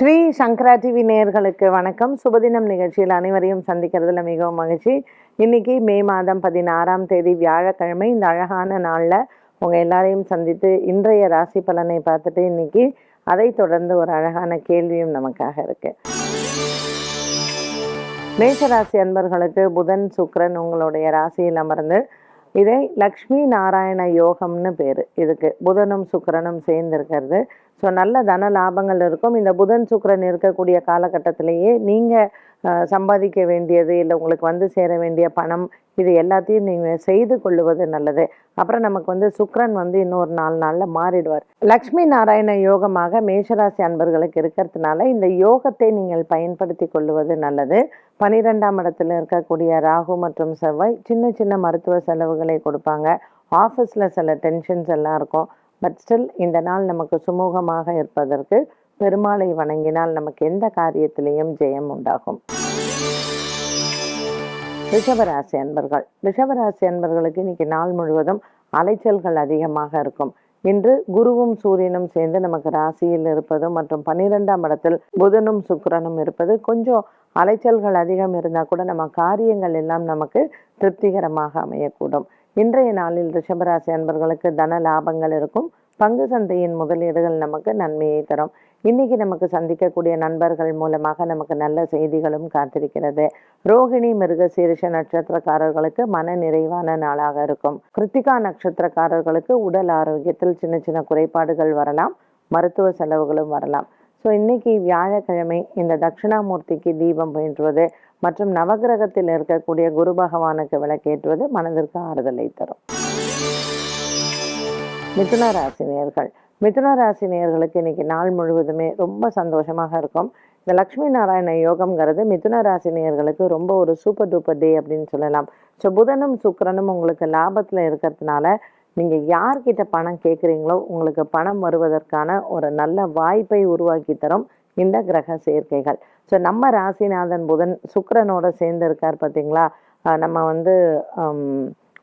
ஸ்ரீ சங்கரா TV நேயர்களுக்கு வணக்கம். சுபதினம் நிகழ்ச்சியில் அனைவரையும் சந்திக்கிறதுல மிகவும் மகிழ்ச்சி. இன்னைக்கு மே மாதம் 16ஆம் தேதி வியாழக்கிழமை. இந்த அழகான நாளில் உங்கள் எல்லாரையும் சந்தித்து இன்றைய ராசி பலனை பார்த்துட்டு இன்னைக்கு அதை தொடர்ந்து ஒரு அழகான கேள்வியும் நமக்காக இருக்கு. மேஷராசி அன்பர்களுக்கு புதன் சுக்கிரன் உங்களுடைய ராசியில் அமர்ந்து இதை லக்ஷ்மி நாராயண யோகம்னு பேர். இதுக்கு புதனும் சுக்கிரனும் சேர்ந்து இருக்கிறது. ஸோ நல்ல தன லாபங்கள் இருக்கும். இந்த புதன் சுக்கிரன் இருக்கக்கூடிய காலகட்டத்திலேயே நீங்கள் சம்பாதிக்க வேண்டியது இல்லை உங்களுக்கு வந்து சேர வேண்டிய பணம் இது எல்லாத்தையும் நீங்கள் செய்து கொள்ளுவது நல்லது. அப்புறம் நமக்கு சுக்கிரன் இன்னொரு 4 நாளில் மாறிடுவார். லக்ஷ்மி நாராயண யோகமாக மேஷராசி அன்பர்களுக்கு இருக்கிறதுனால இந்த யோகத்தை நீங்கள் பயன்படுத்தி கொள்ளுவது நல்லது. 12ஆம் இடத்துல இருக்கக்கூடிய ராகு மற்றும் செவ்வாய் சின்ன சின்ன மருத்துவ செலவுகளை கொடுப்பாங்க. ஆஃபீஸில் சில டென்ஷன்ஸ் எல்லாம் இருக்கும். பட் ஸ்டில் இந்த நாள் நமக்கு சுமூகமாக இருப்பதற்கு பெருமாளை வணங்கினால் நமக்கு எந்த காரியத்திலையும் ஜெயம் உண்டாகும். ரிஷபராசி அன்பர்களுக்கு இன்னைக்கு நாள் முழுவதும் அலைச்சல்கள் அதிகமாக இருக்கும். இன்று குருவும் சூரியனும் சேர்ந்து நமக்கு ராசியில் இருப்பதும் மற்றும் 12ஆம் இடத்தில் புதனும் சுக்கிரனும் இருப்பது கொஞ்சம் அலைச்சல்கள் அதிகம் இருந்தால் கூட நம்ம காரியங்கள் எல்லாம் நமக்கு திருப்திகரமாக அமையக்கூடும். இன்றைய நாளில் ரிஷபராசி அன்பர்களுக்கு தன லாபங்கள் இருக்கும். பங்கு சந்தையின் முதலீடுகள் நமக்கு நன்மையை தரும். இன்னைக்கு நமக்கு சந்திக்கக்கூடிய நண்பர்கள் மூலமாக நமக்கு நல்ல செய்திகளும் காத்திருக்கிறது. ரோகிணி மிருகசீரிஷ நட்சத்திரக்காரர்களுக்கு மன நிறைவான நாளாக இருக்கும். கிருத்திகா நட்சத்திரக்காரர்களுக்கு உடல் ஆரோக்கியத்தில் சின்ன சின்ன குறைபாடுகள் வரலாம். மருத்துவ செலவுகளும் வரலாம். ஸோ இன்னைக்கு வியாழக்கிழமை இந்த தட்சிணாமூர்த்திக்கு தீபம் பயின்றுவது மற்றும் நவகிரகத்தில் இருக்கக்கூடிய குரு பகவானுக்கு விளக்கேற்றுவது மனதிற்கு ஆறுதலை தரும். மிதுன ராசி நேயர்களுக்கு இன்னைக்கு நாள் முழுவதுமே ரொம்ப சந்தோஷமாக இருக்கும். இந்த லக்ஷ்மி நாராயண யோகம்ங்கிறது மிதுன ராசி நேயர்களுக்கு ரொம்ப ஒரு சூப்பர் டூப்பர் டே அப்படின்னு சொல்லலாம். ஸோ புதனும் சுக்கிரனும் உங்களுக்கு லாபத்தில் இருக்கிறதுனால நீங்கள் யார்கிட்ட பணம் கேட்குறீங்களோ உங்களுக்கு பணம் வருவதற்கான ஒரு நல்ல வாய்ப்பை உருவாக்கி தரும் இந்த கிரக சேர்க்கைகள். ஸோ நம்ம ராசிநாதன் புதன் சுக்கிரனோட சேர்ந்து இருக்கார் பார்த்தீங்களா. நம்ம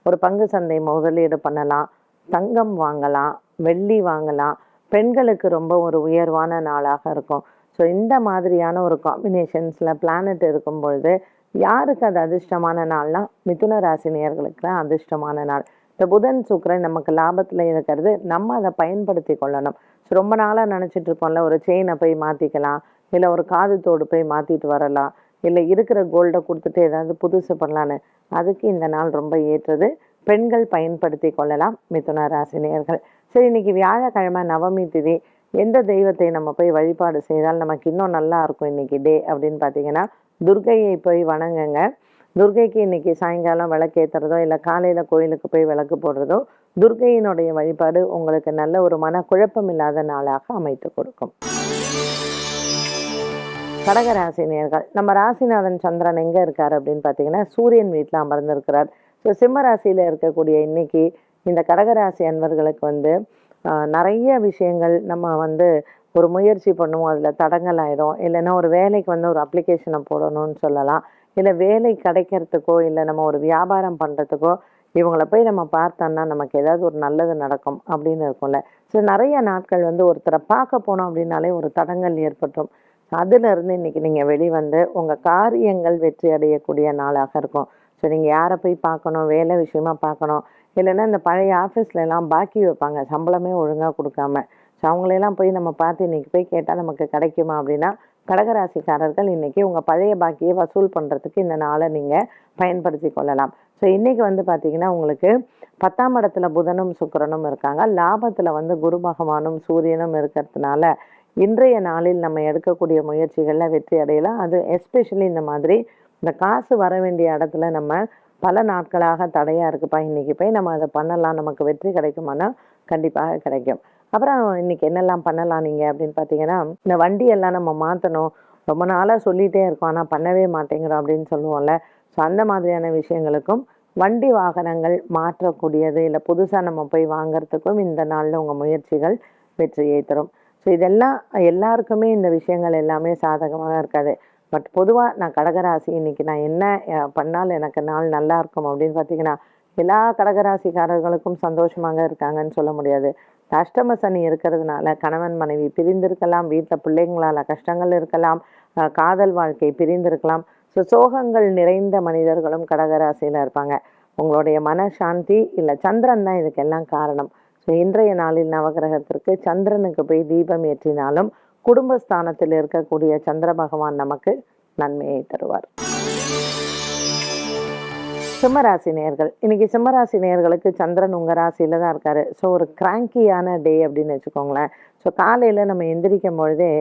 ஒரு பங்கு சந்தை முதலீடு பண்ணலாம், தங்கம் வாங்கலாம், வெள்ளி வாங்கலாம். பெண்களுக்கு ரொம்ப ஒரு உயர்வான நாளாக இருக்கும். ஸோ இந்த மாதிரியான ஒரு காம்பினேஷன்ஸில் பிளானட் இருக்கும் பொழுது யாருக்கு அது அதிர்ஷ்டமான நாள்னா மிதுன ராசி நேயர்களுக்கு தான் அதிர்ஷ்டமான நாள். இந்த புதன் சுக்கிரன் நமக்கு லாபத்தில் இருக்கிறது, நம்ம அதை பயன்படுத்தி கொள்ளணும். ஸோ ரொம்ப நாளாக நினச்சிட்டு இருப்போம்ல, ஒரு செயினை போய் மாற்றிக்கலாம், இல்லை ஒரு காது தோடு போய் மாற்றிட்டு வரலாம், இல்லை இருக்கிற கோல்டை கொடுத்துட்டு ஏதாவது புதுசு பண்ணலான்னு, அதுக்கு இந்த நாள் ரொம்ப ஏற்றது. பெண்கள் பயன்படுத்தி கொள்ளலாம் மிதுன ராசி நேயர்கள். சரி, இன்னைக்கு வியாழக்கிழமை நவமி திதி. எந்த தெய்வத்தை நம்ம போய் வழிபாடு செய்தால் நமக்கு இன்னும் நல்லா இருக்கும் இன்னைக்கு டே அப்படின்னு பார்த்தீங்கன்னா துர்க்கையை போய் வணங்குங்க. துர்க்கைக்கு இன்னைக்கு சாயங்காலம் விளக்கேற்றுறதோ இல்லை காலையில் கோயிலுக்கு போய் விளக்கு போடுறதோ துர்க்கையினுடைய வழிபாடு உங்களுக்கு நல்ல ஒரு மனக்குழப்பம் இல்லாத நாளாக அமைத்து கொடுக்கும். கடகராசி நேயர்கள், நம்ம ராசிநாதன் சந்திரன் எங்கே இருக்கார் அப்படின்னு பார்த்தீங்கன்னா சூரியன் வீட்டில் அமர்ந்திருக்கிறார். ஸோ சிம்ம ராசியில் இருக்கக்கூடிய இன்னைக்கு இந்த கடகராசி அன்பர்களுக்கு நிறைய விஷயங்கள் நம்ம ஒரு முயற்சி பண்ணுவோம், அதில் தடங்கள் ஆகிடும். இல்லைன்னா ஒரு வேலைக்கு ஒரு அப்ளிகேஷனை போடணும்னு சொல்லலாம், இல்லை வேலை கிடைக்கிறதுக்கோ இல்லை நம்ம ஒரு வியாபாரம் பண்ணுறதுக்கோ இவங்கள போய் நம்ம பார்த்தோம்னா நமக்கு ஏதாவது ஒரு நல்லது நடக்கும் அப்படின்னு இருக்கும்ல. ஸோ நிறைய நாட்கள் ஒருத்தரை பார்க்க போனோம் அப்படின்னாலே ஒரு தடங்கள் ஏற்பட்டும். அதிலிருந்து இன்னைக்கு நீங்கள் வெளிவந்து உங்கள் காரியங்கள் வெற்றி அடையக்கூடிய நாளாக இருக்கும். ஸோ நீங்கள் யாரை போய் பார்க்கணும், வேலை விஷயமா பார்க்கணும், இல்லைன்னா இந்த பழைய ஆஃபீஸ்லாம் பாக்கி வைப்பாங்க சம்பளமே ஒழுங்காக கொடுக்காம. ஸோ அவங்களெல்லாம் போய் நம்ம பார்த்து இன்றைக்கி போய் கேட்டால் நமக்கு கிடைக்குமா அப்படின்னா கடகராசிக்காரர்கள் இன்றைக்கி உங்கள் பழைய பாக்கியை வசூல் பண்ணுறதுக்கு இந்த நாளை நீங்கள் பயன்படுத்தி கொள்ளலாம். ஸோ இன்றைக்கி பார்த்திங்கன்னா உங்களுக்கு 10ஆம் இடத்துல புதனும் சுக்கிரனும் இருக்காங்க. லாபத்தில் குரு பகவானும் சூரியனும் இருக்கிறதுனால இன்றைய நாளில் நம்ம எடுக்கக்கூடிய முயற்சிகளில் வெற்றி அடையலாம். அது எஸ்பெஷலி இந்த காசு வர வேண்டிய இடத்துல நம்ம பல நாட்களாக தடையாக இருக்குப்பா, இன்றைக்கி போய் நம்ம அதை பண்ணலாம், நமக்கு வெற்றி கிடைக்குமானா கண்டிப்பாக கிடைக்கும். அப்புறம் இன்றைக்கி என்னெல்லாம் பண்ணலாம் நீங்கள் அப்படின்னு பார்த்தீங்கன்னா இந்த வண்டியெல்லாம் நம்ம மாற்றணும், ரொம்ப நாளாக சொல்லிகிட்டே இருக்கோம் ஆனால் பண்ணவே மாட்டேங்கிறோம் அப்படின்னு சொல்லுவோம்ல. ஸோ அந்த மாதிரியான விஷயங்களுக்கும் வண்டி வாகனங்கள் மாற்றக்கூடியது இல்லை புதுசாக நம்ம போய் வாங்கிறதுக்கும் இந்த நாளில் உங்கள் முயற்சிகள் வெற்றியை தரும். ஸோ இதெல்லாம் எல்லாருக்குமே இந்த விஷயங்கள் எல்லாமே சாதகமாக இருக்காது. பட் பொதுவாக நான் கடகராசி இன்னைக்கு நான் என்ன பண்ணால் எனக்கு நாள் நல்லா இருக்கும் அப்படின்னு பார்த்தீங்கன்னா எல்லா கடகராசிக்காரர்களுக்கும் சந்தோஷமாக இருக்காங்கன்னு சொல்ல முடியாது. அஷ்டம சனி இருக்கிறதுனால கணவன் மனைவி பிரிந்திருக்கலாம், வீட்டில் பிள்ளைங்களால கஷ்டங்கள் இருக்கலாம், காதல் வாழ்க்கை பிரிந்திருக்கலாம். ஸோ சோகங்கள் நிறைந்த மனிதர்களும் கடகராசியில் இருப்பாங்க. உங்களுடைய மனசாந்தி இல்லை சந்திரன் தான் இதுக்கெல்லாம் காரணம். ஸோ இன்றைய நாளில் நவகிரகத்திற்கு சந்திரனுக்கு போய் தீபம் ஏற்றினாலும் குடும்பஸ்தானத்தில் இருக்கக்கூடிய சந்திர பகவான் நமக்கு நன்மையை தருவார். சிம்மராசி நேயர்கள், இன்னைக்கு சிம்மராசி நேயர்களுக்கு சந்திரன் உங்கள் ராசியில் தான் இருக்காரு. ஸோ ஒரு கிராங்கியான டே அப்படின்னு வச்சுக்கோங்களேன். ஸோ காலையில் நம்ம எந்திரிக்கும் பொழுதே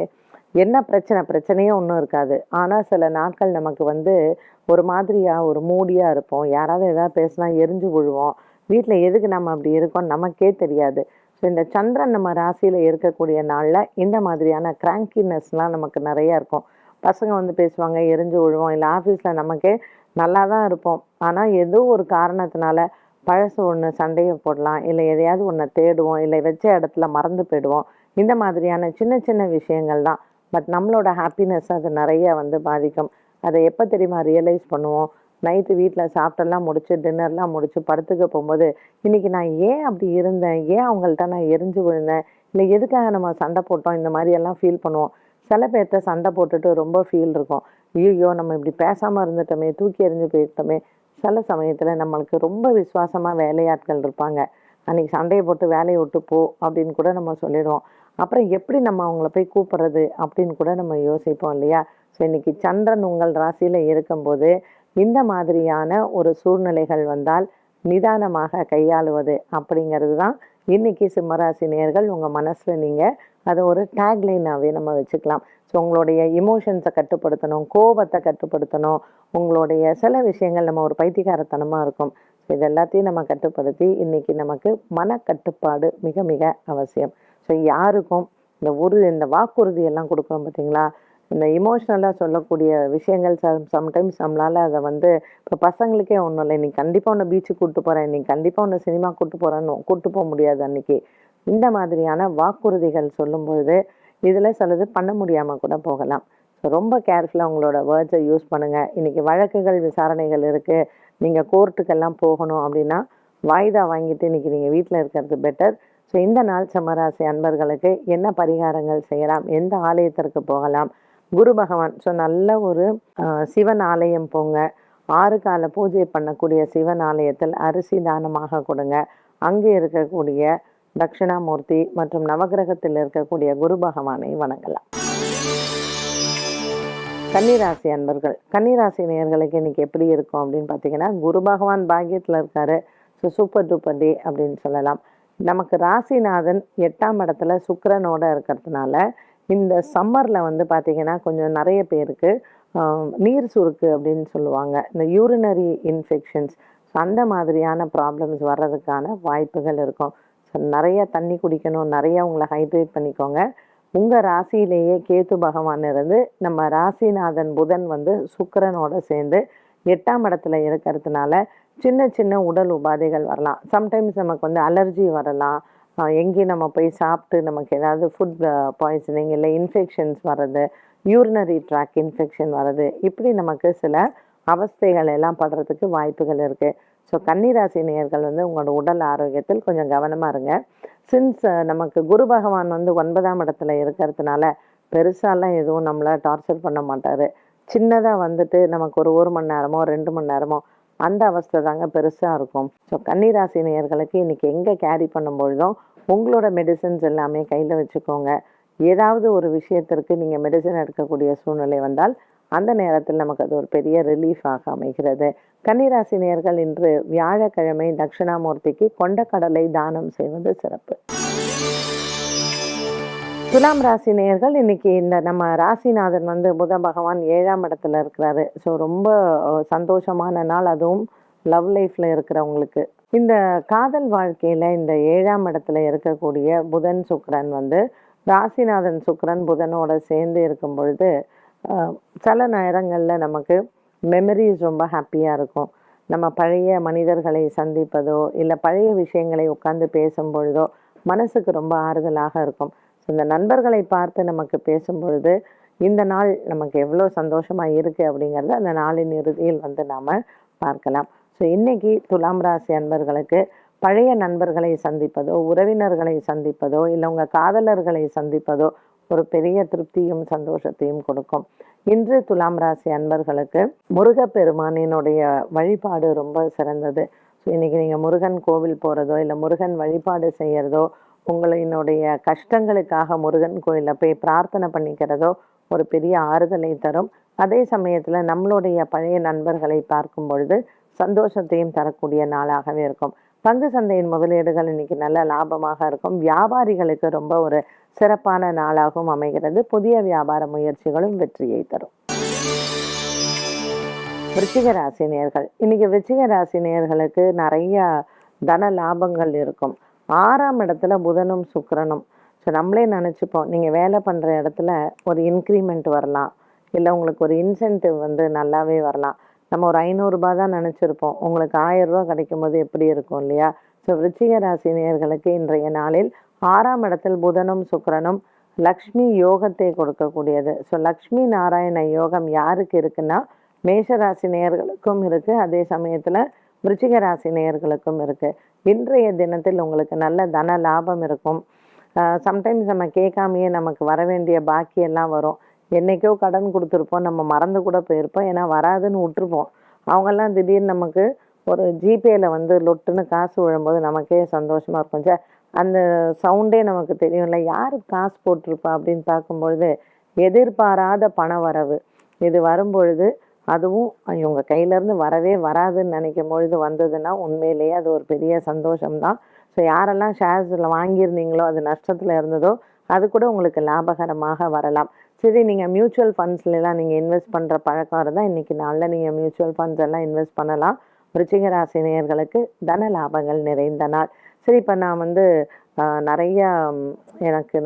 என்ன பிரச்சனையே ஒன்றும் இருக்காது. ஆனால் சில நாட்கள் நமக்கு ஒரு மாதிரியாக ஒரு மூடியாக இருப்போம். யாராவது எதாவது பேசினா எரிஞ்சு விழுவோம். வீட்டில் எதுக்கு நம்ம அப்படி இருக்கோம் நமக்கே தெரியாது. ஸோ இந்த சந்திரன் நம்ம ராசியில் இருக்கக்கூடிய நாளில் இந்த மாதிரியான கிராங்கினஸ்லாம் நமக்கு நிறையா இருக்கும். பசங்க பேசுவாங்க, எரிஞ்சு விழுவோம். இல்லை ஆஃபீஸில் நமக்கே நல்லா தான் இருப்போம். ஆனால் ஏதோ ஒரு காரணத்தினால பழசு ஒன்று சண்டையை போடலாம், இல்லை எதையாவது ஒன்று தேடுவோம், இல்லை வச்ச இடத்துல மறந்து போயிடுவோம். இந்த மாதிரியான சின்ன சின்ன விஷயங்கள் தான். பட் நம்மளோட ஹாப்பினஸ் அது நிறைய பாதிக்கும். அதை எப்போ தெரியுமா ரியலைஸ் பண்ணுவோம்? நைட்டு வீட்டில் சாப்பிட்டெல்லாம் முடிச்சு டின்னர்லாம் முடிச்சு படுத்துக்க போகும்போது இன்றைக்கி நான் ஏன் அப்படி இருந்தேன், ஏன் அவங்கள்ட்ட நான் எரிஞ்சு விழுந்தேன், இல்லை எதுக்காக நம்ம சண்டை போட்டோம், இந்த மாதிரியெல்லாம் ஃபீல் பண்ணுவோம். சில பேர்த்த சண்டை போட்டுட்டு ரொம்ப ஃபீல் இருக்கும், ஐயோ நம்ம இப்படி பேசாமல் இருந்துட்டோமே, தூக்கி எறிஞ்சு போயிட்டோமே. சில சமயத்தில் நம்மளுக்கு ரொம்ப விசுவாசமாக வேலையாட்கள் இருப்பாங்க. அன்றைக்கி சண்டையை போட்டு வேலையை விட்டு போ அப்படின்னு கூட நம்ம சொல்லிடுவோம். அப்புறம் எப்படி நம்ம அவங்கள போய் கூப்பிட்றது அப்படின்னு கூட நம்ம யோசிப்போம் இல்லையா? ஸோ இன்றைக்கி சந்திரன் உங்கள் ராசியில் இருக்கும்போது இந்த மாதிரியான ஒரு சூழ்நிலைகள் வந்தால் நிதானமாக கையாளுவது அப்படிங்கிறது தான் இன்றைக்கி சிம்மராசி நேயர்கள் உங்கள் மனசில் நீங்கள் அதை ஒரு டேக்லைனாகவே நம்ம வச்சுக்கலாம். ஸோ உங்களுடைய இமோஷன்ஸை கட்டுப்படுத்தணும், கோபத்தை கட்டுப்படுத்தணும். உங்களுடைய சில விஷயங்கள் நம்ம ஒரு பைத்தியக்காரத்தனமாக இருக்கும். ஸோ இது எல்லாத்தையும் நம்ம கட்டுப்படுத்தி இன்றைக்கி நமக்கு மனக்கட்டுப்பாடு மிக மிக அவசியம். ஸோ யாருக்கும் இந்த வாக்குறுதியெல்லாம் கொடுக்குறோம் பார்த்தீங்களா, இந்த இமோஷ்னலாக சொல்லக்கூடிய விஷயங்கள் சம்டைம்ஸ் நம்மளால் அதை இப்போ பசங்களுக்கே ஒன்றும் இல்லை, நீ கண்டிப்பாக ஒன்று பீச்சுக்கு கூப்பிட்டு போகிறேன், நீ கண்டிப்பாக ஒன்று சினிமா கூப்பிட்டு போக முடியாது அன்றைக்கி. இந்த மாதிரியான வாக்குறுதிகள் சொல்லும் பொழுது இதில் சிலது பண்ண முடியாமல் கூட போகலாம். ஸோ ரொம்ப கேர்ஃபுல்லாக உங்களோட வேர்ட்ஸை யூஸ் பண்ணுங்கள். இன்றைக்கி வழக்குகள் விசாரணைகள் இருக்குது, நீங்கள் கோர்ட்டுக்கெல்லாம் போகணும் அப்படின்னா வாய்தா வாங்கிட்டு இன்றைக்கி நீங்கள் வீட்டில் இருக்கிறது பெட்டர். ஸோ இந்த நாள் சிம்மராசி அன்பர்களுக்கு என்ன பரிகாரங்கள் செய்யலாம், எந்த ஆலயத்திற்கு போகலாம்? குரு பகவான், ஸோ நல்ல ஒரு சிவன் ஆலயம் போங்க. 6 கால பூஜை பண்ணக்கூடிய சிவன் ஆலயத்தில் அரிசி தானமாக கொடுங்க. அங்கே இருக்கக்கூடிய தட்சிணாமூர்த்தி மற்றும் நவகிரகத்தில் இருக்கக்கூடிய குரு பகவானை வணங்கலாம். கன்னிராசி அன்பர்கள், கன்னிராசி நேயர்களுக்கு இன்னைக்கு எப்படி இருக்கும் அப்படின்னு பார்த்தீங்கன்னா, குரு பகவான் பாக்கியத்தில் இருக்காரு. ஸோ சூப்பர் டூப்பர் டே அப்படின்னு சொல்லலாம். நமக்கு ராசிநாதன் 8ஆம் இடத்துல சுக்கிரனோட இருக்கிறதுனால இந்த சம்மரில் பார்த்தீங்கன்னா கொஞ்சம் நிறைய பேருக்கு நீர் சுருக்கு அப்படின்னு சொல்லுவாங்க, இந்த யூரினரி இன்ஃபெக்ஷன்ஸ், அந்த மாதிரியான ப்ராப்ளம்ஸ் வர்றதுக்கான வாய்ப்புகள் இருக்கும். ஸோ நிறைய தண்ணி குடிக்கணும், நிறைய உங்களை ஹைட்ரேட் பண்ணிக்கோங்க. உங்கள் ராசியிலேயே கேத்து பகவான் இருந்து நம்ம ராசிநாதன் புதன் சுக்கிரனோட சேர்ந்து 8ஆம் இடத்துல இருக்கிறதுனால சின்ன சின்ன உடல் உபாதைகள் வரலாம். சம்டைம்ஸ் நமக்கு அலர்ஜி வரலாம். எங்கேயும் நம்ம போய் சாப்பிட்டு நமக்கு ஏதாவது ஃபுட் பாய்சனிங் இல்லை இன்ஃபெக்ஷன்ஸ் வர்றது, யூரினரி ட்ராக் இன்ஃபெக்ஷன் வர்றது, இப்படி நமக்கு சில அவஸ்தைகள் எல்லாம் படுறதுக்கு வாய்ப்புகள் இருக்குது. ஸோ கன்னிராசி நேயர்கள் உங்களோட உடல் ஆரோக்கியத்தில் கொஞ்சம் கவனமாக இருங்க. சின்ஸ் நமக்கு குரு பகவான் 9ஆம் இடத்துல இருக்கிறதுனால பெருசாலாம் எதுவும் நம்மளை டார்ச்சர் பண்ண மாட்டார். சின்னதாக நமக்கு ஒரு மணி நேரமோ 2 மணி நேரமோ அந்த அவஸ்தை தாங்க பெருசாக இருக்கும். ஸோ கன்னிராசி நேயர்களுக்கு இன்றைக்கி எங்கே கேரி பண்ணும்பொழுதும் உங்களோட மெடிசன்ஸ் எல்லாமே கையில் வச்சுக்கோங்க. ஏதாவது ஒரு விஷயத்திற்கு நீங்கள் மெடிசன் எடுக்கக்கூடிய சூழ்நிலை வந்தால் அந்த நேரத்தில் நமக்கு அது ஒரு பெரிய ரிலீஃபாக அமைகிறது. கன்னிராசி நேயர்கள் இன்று வியாழக்கிழமை தட்சிணாமூர்த்திக்கு கொண்டக்கடலை தானம் செய்வது சிறப்பு. துலாம் ராசி நேயர்கள், இன்னைக்கு இந்த நம்ம ராசிநாதன் புத பகவான் 7ஆம் இடத்துல இருக்கிறாரு. ஸோ ரொம்ப சந்தோஷமான நாள், அதுவும் லவ் லைஃப்பில் இருக்கிறவங்களுக்கு. இந்த காதல் வாழ்க்கையில் இந்த 7ஆம் இடத்துல இருக்கக்கூடிய புதன் சுக்கிரன் ராசிநாதன் சுக்கிரன் புதனோட சேர்ந்து இருக்கும் பொழுது சில நேரங்களில் நமக்கு மெமரிஸ் ரொம்ப ஹாப்பியாக இருக்கும். நம்ம பழைய மனிதர்களை சந்திப்பதோ இல்லை பழைய விஷயங்களை உட்காந்து பேசும் பொழுதோ மனசுக்கு ரொம்ப ஆறுதலாக இருக்கும். ஸோ இந்த நண்பர்களை பார்த்து நமக்கு பேசும்பொழுது இந்த நாள் நமக்கு எவ்வளோ சந்தோஷமாக இருக்குது அப்படிங்கிறத அந்த நாளின் இறுதியில் நாம் பார்க்கலாம். ஸோ இன்றைக்கி துலாம் ராசி அன்பர்களுக்கு பழைய நண்பர்களை சந்திப்பதோ, உறவினர்களை சந்திப்பதோ, இல்லை உங்கள் காதலர்களை சந்திப்பதோ ஒரு பெரிய திருப்தியும் சந்தோஷத்தையும் கொடுக்கும். இன்று துலாம் ராசி அன்பர்களுக்கு முருகப்பெருமானினுடைய வழிபாடு ரொம்ப சிறந்தது. ஸோ இன்னைக்கு நீங்கள் முருகன் கோவில் போகிறதோ இல்லை முருகன் வழிபாடு செய்கிறதோ, உங்களினுடைய கஷ்டங்களுக்காக முருகன் கோயிலில் போய் பிரார்த்தனை பண்ணிக்கிறதோ ஒரு பெரிய ஆறுதலை தரும். அதே சமயத்தில் நம்மளுடைய பழைய நண்பர்களை பார்க்கும் பொழுது சந்தோஷத்தையும் தரக்கூடிய நாளாகவே இருக்கும். பங்கு சந்தையின் முதலீடுகள் இன்னைக்கு நல்ல லாபமாக இருக்கும். வியாபாரிகளுக்கு ரொம்ப ஒரு சிறப்பான நாளாகவும் அமைகிறது. புதிய வியாபார முயற்சிகளும் வெற்றியை தரும். விருச்சிக ராசி நேயர்கள், இன்னைக்கு விருச்சிக ராசி நேயர்களுக்கு நிறைய தன லாபங்கள் இருக்கும். 6ஆம் இடத்துல புதனும் சுக்கிரனும். ஸோ நம்மளே நினச்சிப்போம், நீங்கள் வேலை பண்ணுற இடத்துல ஒரு இன்க்ரிமெண்ட் வரலாம், இல்லை உங்களுக்கு ஒரு இன்சென்டிவ் நல்லாவே வரலாம். நம்ம ஒரு 500 ரூபாய் தான் நினச்சிருப்போம், உங்களுக்கு 1000 ரூபா கிடைக்கும் போது எப்படி இருக்கும் இல்லையா? ஸோ விருச்சிக ராசி நேயர்களுக்கு இன்றைய நாளில் 6ஆம் இடத்தில் புதனும் சுக்கிரனும் லக்ஷ்மி யோகத்தை கொடுக்கக்கூடியது. ஸோ லக்ஷ்மி நாராயண யோகம் யாருக்கு இருக்குன்னா மேஷராசி நேயர்களுக்கும் இருக்கு, அதே சமயத்தில் விருச்சிக ராசி நேயர்களுக்கும் இருக்கு. இன்றைய தினத்தில் உங்களுக்கு நல்ல தன லாபம் இருக்கும். சம்டைம்ஸ் நம்ம கேட்காமையே நமக்கு வர வேண்டிய பாக்கியெல்லாம் வரும். என்றைக்கோ கடன் கொடுத்துருப்போம், நம்ம மறந்து கூட போயிருப்போம், ஏன்னா வராதுன்னு விட்டுருப்போம். அவங்கெல்லாம் திடீர்னு நமக்கு ஒரு ஜிபேயில் லொட்டுன்னு காசு விழும்போது நமக்கே சந்தோஷமாக இருக்கும். அந்த சவுண்டே நமக்கு தெரியும்ல, யாருக்கு காசு போட்டிருப்பா அப்படின்னு பார்க்கும்பொழுது எதிர்பாராத பண வரவு இது வரும்பொழுது, அதுவும் இவங்க கையிலேருந்து வரவே வராதுன்னு நினைக்கும் பொழுது வந்ததுன்னா உண்மையிலேயே அது ஒரு பெரிய சந்தோஷம்தான். ஸோ யாரெல்லாம் ஷேர்ஸில் வாங்கியிருந்தீங்களோ அது நஷ்டத்தில் இருந்ததோ அது கூட உங்களுக்கு லாபகரமாக வரலாம். சரி, நீங்கள் மியூச்சுவல் ஃபண்ட்ஸ்லாம் நீங்கள் இன்வெஸ்ட் பண்ணுற பழக்கம் இருந்தால் இன்றைக்கி நாளில் நீங்கள் மியூச்சுவல் ஃபண்ட்ஸ் எல்லாம் இன்வெஸ்ட் பண்ணலாம். விருச்சிக ராசி நேயர்களுக்கு தன லாபங்கள் நிறைந்த நாள். சரி, இப்போ நான் நிறையா எனக்கு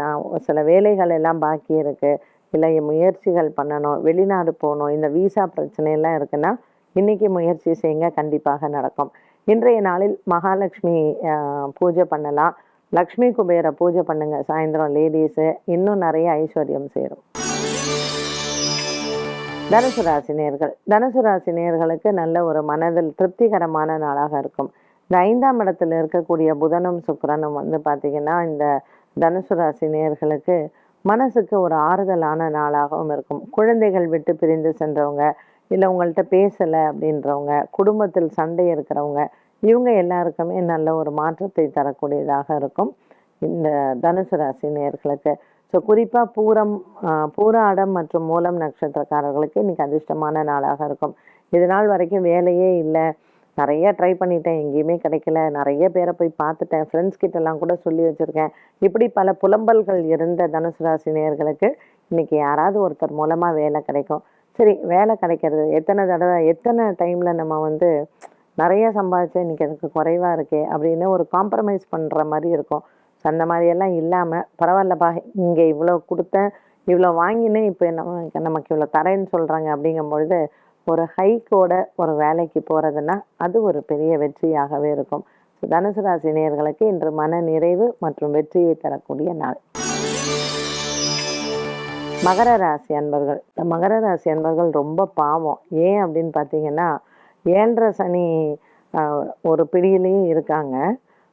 சில வேலைகள் எல்லாம் பாக்கி இருக்குது, இல்லை முயற்சிகள் பண்ணணும், வெளிநாடு போகணும், இந்த விசா பிரச்சனையெல்லாம் இருக்குன்னா இன்றைக்கி முயற்சி செய்யுங்க, கண்டிப்பாக நடக்கும். இன்றைய நாளில் மகாலட்சுமி பூஜை பண்ணலாம். லக்ஷ்மி குபேர பூஜை பண்ணுங்க சாயந்தரம் லேடிஸு, இன்னும் நிறைய ஐஸ்வர்யம் சேரும். தனுசு ராசி நேயர்கள், தனுசு ராசி நேயர்களுக்கு நல்ல ஒரு மனதில் திருப்திகரமான நாளாக இருக்கும். இந்த 5ஆம் இடத்துல இருக்கக்கூடிய புதனும் சுக்கிரனும் பார்த்தீங்கன்னா இந்த தனுசு ராசி நேயர்களுக்கு மனசுக்கு ஒரு ஆறுதலான நாளாகவும் இருக்கும். குழந்தைகள் விட்டு பிரிந்து சென்றவங்க, இல்லை உங்கள்கிட்ட பேசலை அப்படின்றவங்க, குடும்பத்தில் சண்டை இருக்கிறவங்க, இவங்க எல்லாருக்குமே நல்ல ஒரு மாற்றத்தை தரக்கூடியதாக இருக்கும் இந்த தனுசு ராசி நேயர்களுக்கு. ஸோ குறிப்பாக பூராடம் மற்றும் மூலம் நட்சத்திரக்காரர்களுக்கு இன்னைக்கு அதிர்ஷ்டமான நாளாக இருக்கும். இது நாள் வரைக்கும் வேலையே இல்லை, நிறைய ட்ரை பண்ணிட்டேன், எங்கேயுமே கிடைக்கல, நிறைய பேரை போய் பார்த்துட்டேன், ஃப்ரெண்ட்ஸ் கிட்டலாம் கூட சொல்லி வச்சுருக்கேன், இப்படி பல புலம்பல்கள் இருந்த தனுசு ராசி நேயர்களுக்கு இன்னைக்கு யாராவது ஒருத்தர் மூலமாக வேலை கிடைக்கும். சரி, வேலை கிடைக்கிறது எத்தனை டைமில் நம்ம நிறைய சம்பாதிச்சா இன்றைக்கி எனக்கு குறைவாக இருக்கே அப்படின்னு ஒரு காம்ப்ரமைஸ் பண்ணுற மாதிரி இருக்கும். ஸோ அந்த மாதிரியெல்லாம் இல்லாமல் பரவாயில்லப்பா, இங்கே இவ்வளோ கொடுத்தேன், இவ்வளோ வாங்கினேன், இப்போ நமக்கு இவ்வளோ தரேன்னு சொல்கிறாங்க அப்படிங்கும்பொழுது ஒரு ஹைக்கோட ஒரு வேலைக்கு போகிறதுனா அது ஒரு பெரிய வெற்றியாகவே இருக்கும். ஸோ தனுசு ராசி நேயர்களுக்கு இன்று மன நிறைவு மற்றும் வெற்றியை தரக்கூடிய நாள். மகர ராசி அன்பர்கள், மகர ராசி அன்பர்கள் ரொம்ப பாவம். ஏன் அப்படின்னு பார்த்தீங்கன்னா 7.5 சனி ஒரு பிடியிலையும் இருக்காங்க,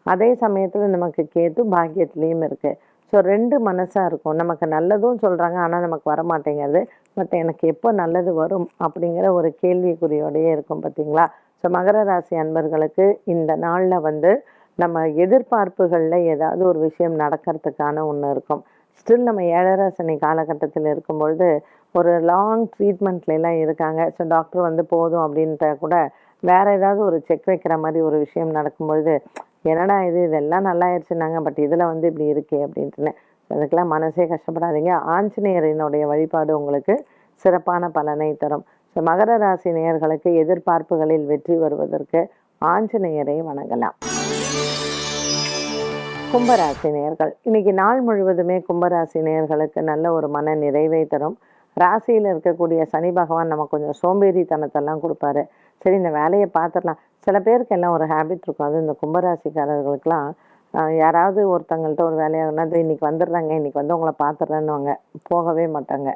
அதே சமயத்தில் நமக்கு கேத்து பாக்கியத்துலேயும் இருக்குது. ஸோ 2 மனசாக இருக்கும். நமக்கு நல்லதும் சொல்கிறாங்க, ஆனால் நமக்கு வரமாட்டேங்கிறது. பட் எனக்கு எப்போ நல்லது வரும் அப்படிங்கிற ஒரு கேள்விக்குறியோடையே இருக்கும் பார்த்தீங்களா? ஸோ மகர ராசி அன்பர்களுக்கு இந்த நாளில் நம்ம எதிர்பார்ப்புகளில் ஏதாவது ஒரு விஷயம் நடக்கிறதுக்கான ஒன்று இருக்கும். ஸ்டில் நம்ம 7.5 சனி காலகட்டத்தில் இருக்கும்பொழுது ஒரு லாங் ட்ரீட்மெண்ட்லாம் இருக்காங்க. ஸோ டாக்டர் போதும் அப்படின்ட்டு கூட வேறு ஏதாவது ஒரு செக் வைக்கிற மாதிரி ஒரு விஷயம் நடக்கும்பொழுது என்னடா இதெல்லாம் நல்லா ஆயிடுச்சுன்னாங்க, பட் இதில் இப்படி இருக்கே அப்படின்ட்டுன்னு. அதுக்கெல்லாம் மனசே கஷ்டப்படாதீங்க. ஆஞ்சநேயரினுடைய வழிபாடு உங்களுக்கு சிறப்பான பலனை தரும். ஸோ மகர ராசி நேயர்களுக்கு எதிர்பார்ப்புகளில் வெற்றி வருவதற்கு ஆஞ்சநேயரை வணங்கலாம். கும்பராசி நேயர்கள், இன்னைக்கு நாள் முழுவதுமே கும்பராசி நேயர்களுக்கு நல்ல ஒரு மன நிறைவை தரும். ராசியில் இருக்கக்கூடிய சனி பகவான் நமக்கு கொஞ்சம் சோம்பேறித்தனத்தெல்லாம் கொடுப்பாரு. சரி, இந்த வேலையை பார்த்துடலாம். சில பேருக்கு எல்லாம் ஒரு ஹேபிட் இருக்கும், அது இந்த கும்பராசிக்காரர்களுக்கெல்லாம் யாராவது ஒருத்தங்கள்ட்ட ஒரு வேலையாகனா இன்னைக்கு வந்துடுறாங்க, இன்னைக்கு உங்களை பார்த்துட்றேன்னுவாங்க, போகவே மாட்டாங்க.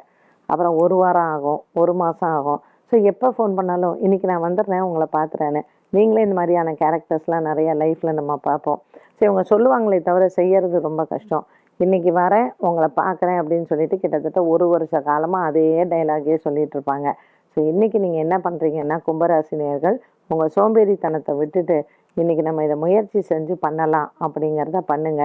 அப்புறம் 1 வாரம் ஆகும், 1 மாதம் ஆகும். ஸோ எப்போ ஃபோன் பண்ணாலும் இன்னைக்கு நான் வந்துடுறேன், உங்களை பார்த்துறேன்னு. நீங்களே இந்த மாதிரியான கேரக்டர்ஸ்லாம் நிறைய லைஃப்பில் நம்ம பார்ப்போம். சரி, இவங்க சொல்லுவாங்களே தவிர செய்யறது ரொம்ப கஷ்டம். இன்னைக்கு வரேன், உங்களை பார்க்குறேன் அப்படின்னு சொல்லிட்டு கிட்டத்தட்ட ஒரு வருஷ காலமாக அதே டைலாகே சொல்லிட்டு இருப்பாங்க. ஸோ இன்னைக்கு நீங்கள் என்ன பண்ணுறீங்கன்னா, கும்பராசி நேயர்கள் உங்கள் சோம்பேறித்தனத்தை விட்டுட்டு இன்னைக்கு நம்ம இதை முயற்சி செஞ்சு பண்ணலாம் அப்படிங்கிறத பண்ணுங்க.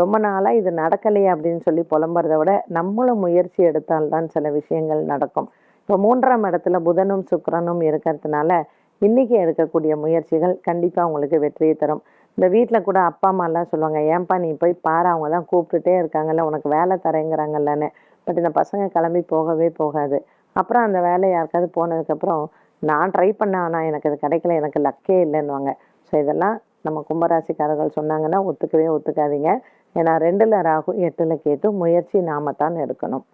ரொம்ப நாளாக இது நடக்கலையே அப்படின்னு சொல்லி புலம்புறத விட நம்மளும் முயற்சி எடுத்தால்தான் சில விஷயங்கள் நடக்கும். இப்போ 3ஆம் இடத்துல புதனும் சுக்கிரனும் இருக்கிறதுனால இன்னைக்கு எடுக்கக்கூடிய முயற்சிகள் கண்டிப்பாக உங்களுக்கு வெற்றியை தரும். இந்த வீட்டில் கூட அப்பா அம்மாலாம் சொல்லுவாங்க, ஏன்பா நீ போய் பாரு, அவங்க தான் கூப்பிட்டுட்டே இருக்காங்கல்ல, உனக்கு வேலை தரேங்கிறாங்கல்லன்னு. பட் இந்த பசங்க கிளம்பி போகவே போகாது. அப்புறம் அந்த வேலை யாருக்காவது போனதுக்கப்புறம் நான் ட்ரை பண்ணேன், ஆனால் எனக்கு அது கிடைக்கல, எனக்கு லக்கே இல்லைன்னுவாங்க. ஸோ இதெல்லாம் நம்ம கும்பராசிக்காரர்கள் சொன்னாங்கன்னா ஒத்துக்கவே ஒத்துக்காதீங்க. ஏன்னா 2ல் ராகு 8ல் கேது, முயற்சி நாம தான் எடுக்கணும்.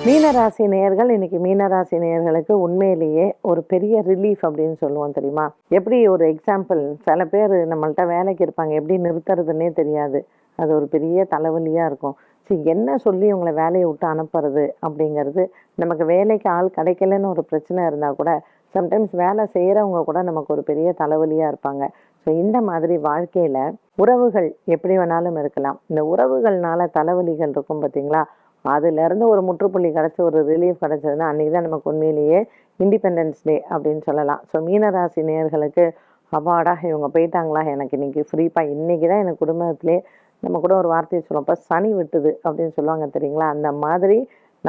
மீனராசி நேயர்கள், இன்னைக்கு மீனராசி நேயர்களுக்கு உண்மையிலேயே ஒரு பெரிய ரிலீஃப் அப்படின்னு சொல்லுவோம் தெரியுமா? எப்படி ஒரு எக்ஸாம்பிள், சில பேர் நம்மள்ட்ட வேலைக்கு இருப்பாங்க, எப்படி நிறுத்துறதுன்னே தெரியாது. அது ஒரு பெரிய தலைவலியாக இருக்கும். சரி, என்ன சொல்லி உங்களை வேலையை விட்டு அனுப்புறது அப்படிங்கிறது. நமக்கு வேலைக்கு ஆள் கிடைக்கலன்னு ஒரு பிரச்சனை இருந்தால் கூட சம்டைம்ஸ் வேலை செய்கிறவங்க கூட நமக்கு ஒரு பெரிய தலைவலியாக இருப்பாங்க. ஸோ இந்த மாதிரி வாழ்க்கையில் உறவுகள் எப்படி வேணாலும் இருக்கலாம். இந்த உறவுகள்னால தலைவலிகள் இருக்கும் பார்த்தீங்களா? அதுலேருந்து ஒரு முற்றுப்புள்ளி கிடச்சி ஒரு ரிலீஃப் கிடச்சதுன்னா அன்றைக்கி தான் நமக்கு உண்மையிலேயே இண்டிபெண்டன்ஸ் டே அப்படின்னு சொல்லலாம். ஸோ மீனராசி நேயர்களுக்கு அப்பாடா இவங்க போயிட்டாங்களா, எனக்கு இன்னைக்கு ஃப்ரீப்பா, இன்னைக்கு தான் எனக்கு குடும்பத்திலே நம்ம கூட ஒரு வார்த்தையை சொல்லுவோம், இப்போ சனி விட்டுது அப்படின்னு சொல்லுவாங்க தெரியுங்களா? அந்த மாதிரி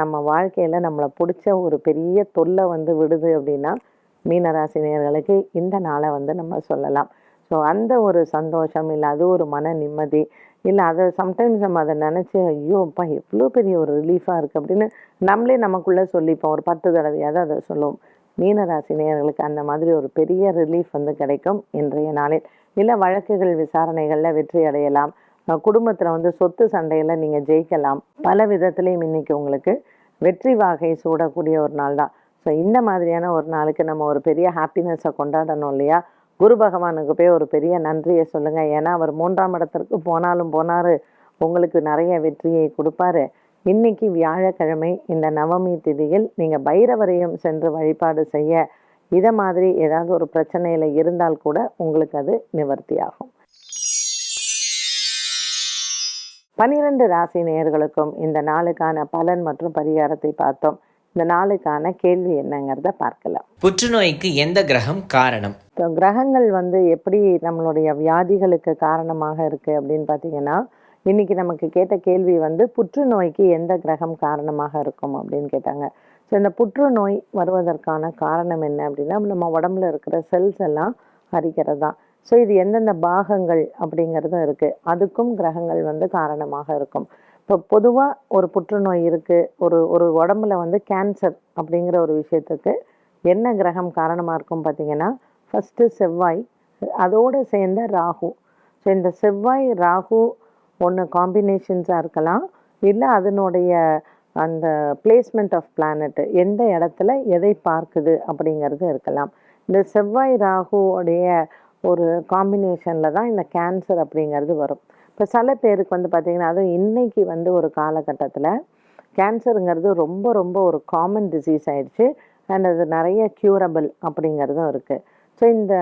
நம்ம வாழ்க்கையில் நம்மளை பிடிச்ச ஒரு பெரிய தொல்லை வந்து விடுது அப்படின்னா மீனராசி நேயர்களுக்கு இந்த நாளை வந்து நம்ம சொல்லலாம். ஸோ அந்த ஒரு சந்தோஷம், இல்லை அது ஒரு மன நிம்மதி, இல்லை அதை சம்டைம்ஸ் நம்ம அதை நினச்சி ஐயோ அப்பா எவ்வளோ பெரிய ஒரு ரிலீஃபாக இருக்குது அப்படின்னு நம்மளே நமக்குள்ளே சொல்லிப்போம். ஒரு 10 தடவையாவது அதை சொல்லுவோம். மீனராசி நேயர்களுக்கு அந்த மாதிரி ஒரு பெரிய ரிலீஃப் வந்து கிடைக்கும் இன்றைய நாளில். இல்லை வழக்குகள் விசாரணைகளில் வெற்றி அடையலாம். குடும்பத்தில் வந்து சொத்து சண்டையில் நீங்கள் ஜெயிக்கலாம். பல விதத்துலேயும் இன்னைக்கு உங்களுக்கு வெற்றி வாகை சூடக்கூடிய ஒரு நாள் தான். ஸோ இந்த மாதிரியான ஒரு நாளுக்கு நம்ம ஒரு பெரிய ஹாப்பினஸை கொண்டாடணும் இல்லையா? குரு பகவானுக்கு போய் ஒரு பெரிய நன்றியை சொல்லுங்கள். ஏன்னா அவர் 3ஆம் இடத்திற்கு போனாலும் போனார், உங்களுக்கு நிறைய வெற்றியை கொடுப்பாரு. இன்னைக்கு வியாழக்கிழமை, இந்த நவமி திதியில் நீங்கள் பைரவரையும் சென்று வழிபாடு செய்ய, இதை மாதிரி ஏதாவது ஒரு பிரச்சனையில் இருந்தால் கூட உங்களுக்கு அது நிவர்த்தியாகும். 12 ராசி நேயர்களுக்கும் இந்த நாளுக்கான பலன் மற்றும் பரிகாரத்தை பார்த்தோம். இந்த நாளுக்கான கேள்வி என்னங்கிறத பார்க்கலாம். புற்றுநோய்க்கு எந்த கிரகம் காரணம்? கிரகங்கள் வந்து எப்படி நம்மளுடைய வியாதிகளுக்கு காரணமாக இருக்கு அப்படின்னு பார்த்தீங்கன்னா, இன்னைக்கு நமக்கு கேட்ட கேள்வி வந்து புற்றுநோய்க்கு எந்த கிரகம் காரணமாக இருக்கும் அப்படின்னு கேட்டாங்க. ஸோ இந்த புற்றுநோய் வருவதற்கான காரணம் என்ன அப்படின்னா, நம்ம உடம்புல இருக்கிற செல்ஸ் எல்லாம் அரிக்கிறது தான். ஸோ இது எந்தெந்த பாகங்கள் அப்படிங்கிறதும் இருக்குது, அதுக்கும் கிரகங்கள் வந்து காரணமாக இருக்கும். இப்போ பொதுவாக ஒரு புற்றுநோய் இருக்குது, ஒரு உடம்புல வந்து கேன்சர் அப்படிங்கிற ஒரு விஷயத்துக்கு என்ன கிரகம் காரணமாக இருக்கும் பார்த்தீங்கன்னா, ஃபஸ்ட்டு செவ்வாய், அதோடு சேர்ந்த ராகு. ஸோ இந்த செவ்வாய் ராகு ஒன்று காம்பினேஷன்ஸாக இருக்கலாம், இல்லை அதனுடைய அந்த பிளேஸ்மெண்ட் ஆஃப் பிளானட் எந்த இடத்துல எதை பார்க்குது அப்படிங்கிறது இருக்கலாம். இந்த செவ்வாய் ராகுவோடைய ஒரு காம்பினேஷனில் தான் இந்த கேன்சர் அப்படிங்கிறது வரும். இப்போ சில பேருக்கு வந்து பார்த்திங்கன்னா, அதுவும் இன்றைக்கி வந்து ஒரு காலகட்டத்தில் கேன்சருங்கிறது ரொம்ப ரொம்ப ஒரு காமன் டிசீஸ் ஆயிடுச்சு. அண்ட் அது நிறைய க்யூரபிள் அப்படிங்கிறதும் இருக்குது. ஸோ இந்த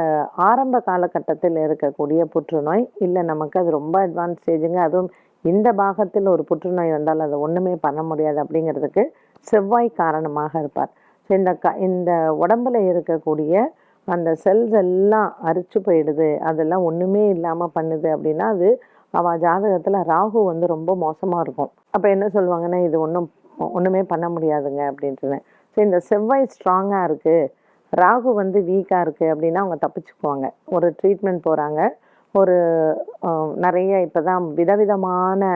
ஆரம்ப காலகட்டத்தில் இருக்கக்கூடிய புற்றுநோய், இல்லை நமக்கு அது ரொம்ப அட்வான்ஸ் ஸ்டேஜுங்க, அதுவும் இந்த பாகத்தில் ஒரு புற்றுநோய் வந்தால் அதை ஒன்றுமே பண்ண முடியாது அப்படிங்கிறதுக்கு செவ்வாய் காரணமாக இருப்பார். ஸோ இந்த உடம்பில் இருக்கக்கூடிய அந்த செல்ஸ் எல்லாம் அரிச்சு போயிடுது, அதெல்லாம் ஒன்றுமே இல்லாமல் பண்ணுது அப்படின்னா அது அவள் ஜாதகத்தில் ராகு வந்து ரொம்ப மோசமாக இருக்கும். அப்போ என்ன சொல்லுவாங்கன்னா, இது ஒன்றுமே பண்ண முடியாதுங்க அப்படின்ட்டுன்னு. ஸோ இந்த செவ்வாய் ஸ்ட்ராங்காக இருக்குது, ராகு வந்து வீக்காக இருக்குது அப்படின்னா அவங்க தப்பிச்சுக்குவாங்க. ஒரு ட்ரீட்மெண்ட் போகிறாங்க, ஒரு நிறைய இப்போ தான் விதவிதமான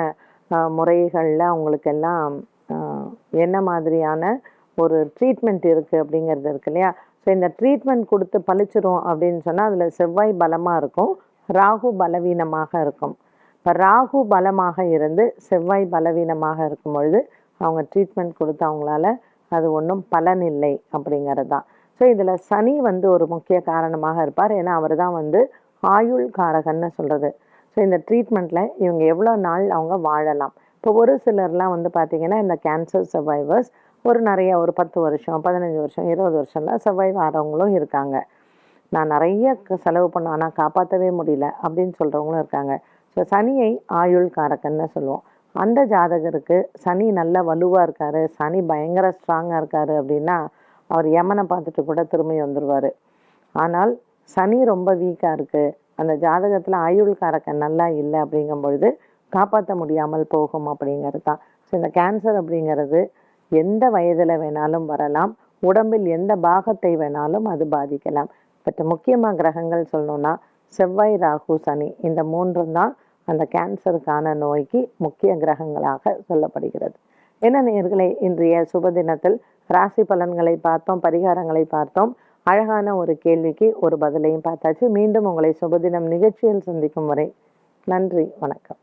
முறைகளில் அவங்களுக்கெல்லாம் என்ன மாதிரியான ஒரு ட்ரீட்மெண்ட் இருக்குது அப்படிங்கிறது இருக்கு இல்லையா? ஸோ இந்த ட்ரீட்மெண்ட் கொடுத்து பழிச்சிரும் அப்படின்னு சொன்னால் அதில் செவ்வாய் பலமாக இருக்கும், ராகு பலவீனமாக இருக்கும். இப்போ ராகு பலமாக இருந்து செவ்வாய் பலவீனமாக இருக்கும் பொழுது அவங்க ட்ரீட்மெண்ட் கொடுத்து அவங்களால அது ஒன்றும் பலன் இல்லை அப்படிங்கிறது தான். ஸோ இதில் சனி வந்து ஒரு முக்கிய காரணமாக இருப்பார். ஏன்னா அவர் தான் வந்து ஆயுள் காரகன்னு சொல்கிறது. ஸோ இந்த ட்ரீட்மெண்ட்டில் இவங்க எவ்வளோ நாள் அவங்க வாழலாம். இப்போ ஒரு சிலர்லாம் வந்து பார்த்திங்கன்னா, இந்த கேன்சர் சர்வைவர்ஸ் ஒரு 10 வருஷம் 15 வருஷம் 20 வருஷம்லாம் சர்வைவ் ஆகிறவங்களும் இருக்காங்க. நான் நிறைய செலவு பண்ணேன் ஆனால் காப்பாற்றவே முடியல அப்படின்னு சொல்கிறவங்களும் இருக்காங்க. ஸோ சனியை ஆயுள் காரகன்னு சொல்லுவோம். அந்த ஜாதகருக்கு சனி நல்ல வலுவாக இருக்காரு, சனி பயங்கர ஸ்ட்ராங்காக இருக்காரு அப்படின்னா அவர் யமனை பார்த்துட்டு கூட திரும்பி வந்துடுவார். ஆனால் சனி ரொம்ப வீக்காக இருக்குது, அந்த ஜாதகத்தில் ஆயுள் காரகன் நல்லா இல்லை அப்படிங்கும் பொழுது காப்பாற்ற முடியாமல் போகும் அப்படிங்கிறது தான். ஸோ இந்த கேன்சர் அப்படிங்கிறது எந்த வயதில் வேணாலும் வரலாம், உடம்பில் எந்த பாகத்தை வேணாலும் அது பாதிக்கலாம். பட் முக்கியமாக கிரகங்கள் சொல்லணும்னா செவ்வாய், ராகு, சனி இந்த மூன்றும் தான் அந்த கேன்சருக்கான நோய்க்கு முக்கிய கிரகங்களாக சொல்லப்படுகிறது. என்ன நேயர்களே, இன்றைய சுப தினத்தில் ராசி பலன்களை பார்த்தோம், பரிகாரங்களை பார்த்தோம், அழகான ஒரு கேள்விக்கு ஒரு பதிலையும் பார்த்தாச்சு. மீண்டும் உங்களை சுபதினம் நிகழ்ச்சியில் சந்திக்கும் வரை நன்றி, வணக்கம்.